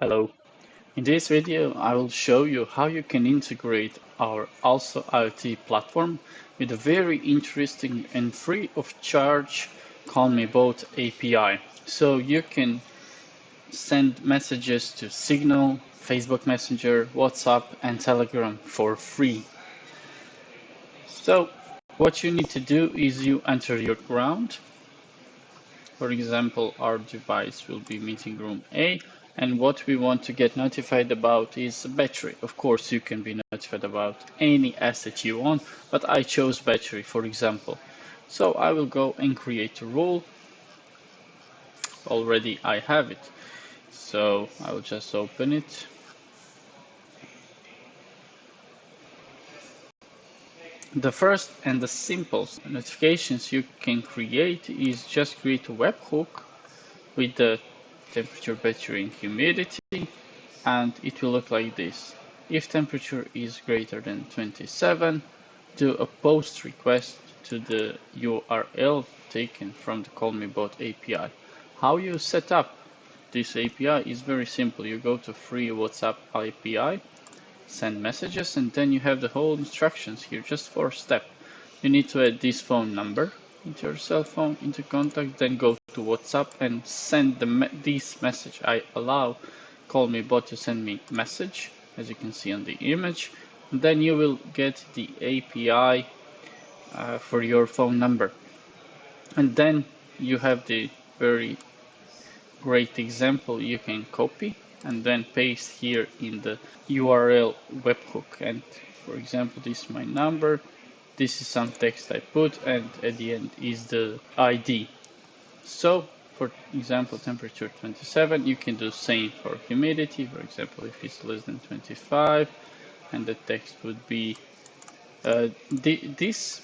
Hello. In this video, I will show you how you can integrate our also IoT platform with a very interesting and free of charge Call Me Boat API. So you can send messages to Signal, Facebook Messenger, WhatsApp, and Telegram for free. So what you need to do is you enter your ground. For example, our device will be meeting room A, and what we want to get notified about is battery. Of course, you can be notified about any asset you want, but I chose battery, for example. So I will go and create a rule. Already I have it. So I will just open it. The first and the simplest notifications you can create is just create a webhook with the temperature, battery, and humidity, and it will look like this. If temperature is greater than 27, do a post request to the URL taken from the Call Me Bot API. How you set up this API is very simple. You go to free WhatsApp API, send messages, and then you have the whole instructions here, just 4 steps. You need to add this phone number into your cell phone, into contact, then go to WhatsApp and send this message. I allow Call Me Bot to send me message, as you can see on the image. And then you will get the API for your phone number. And then you have the very great example you can copy and then paste here in the URL webhook. And for example, this is my number. This is some text I put, and at the end is the ID. So, for example, temperature 27, you can do same for humidity. For example, if it's less than 25, and the text would be this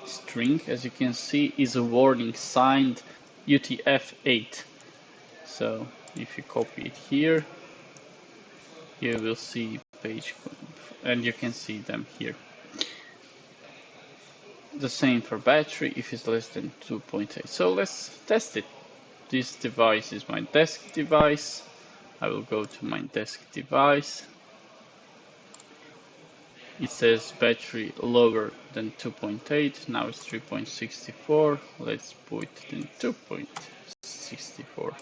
string, as you can see, is a warning signed UTF-8. So if you copy it here, you will see page, and you can see them here. The same for battery if it's less than 2.8. So let's test it. This device is my desk device. I will go to my desk device. It says battery lower than 2.8. Now it's 3.64. Let's put it in 2.64.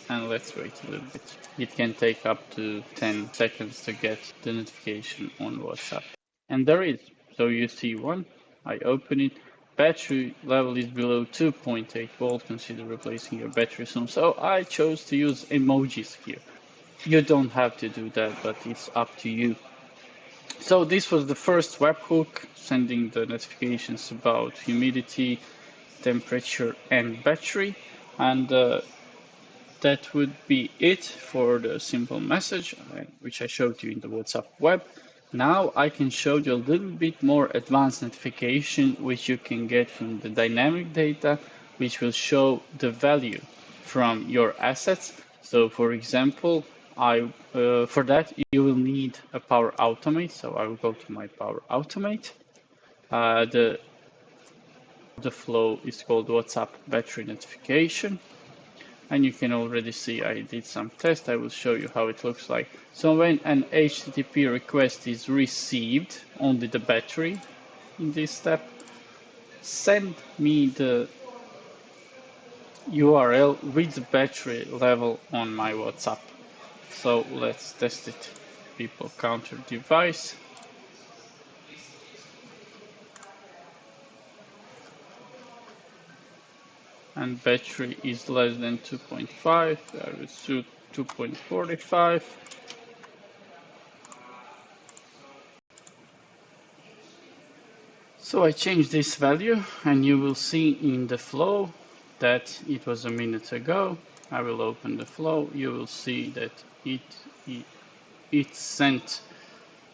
And let's wait a little bit. It can take up to 10 seconds to get the notification on WhatsApp. And there is. So you see one, I open it, battery level is below 2.8 volt, consider replacing your battery soon. So I chose to use emojis here. You don't have to do that, but it's up to you. So this was the first webhook, sending the notifications about humidity, temperature, and battery. And that would be it for the simple message, which I showed you in the WhatsApp web. Now I can show you a little bit more advanced notification, which you can get from the dynamic data, which will show the value from your assets. So for example, for that you will need a Power Automate. So I will go to my Power Automate. The flow is called WhatsApp battery notification. And you can already see I did some tests. I will show you how it looks like. So when an HTTP request is received, only the battery in this step, send me the URL with the battery level on my WhatsApp. So let's test it. People counter device. And battery is less than 2.5. I will shoot 2.45. So I change this value, and you will see in the flow that it was a minute ago. I will open the flow. You will see that it sent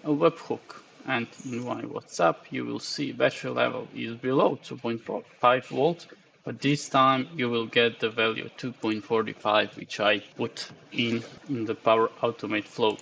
a webhook, and in my WhatsApp you will see battery level is below 2.5 volt, but this time you will get the value 2.45, which I put in the Power Automate flow.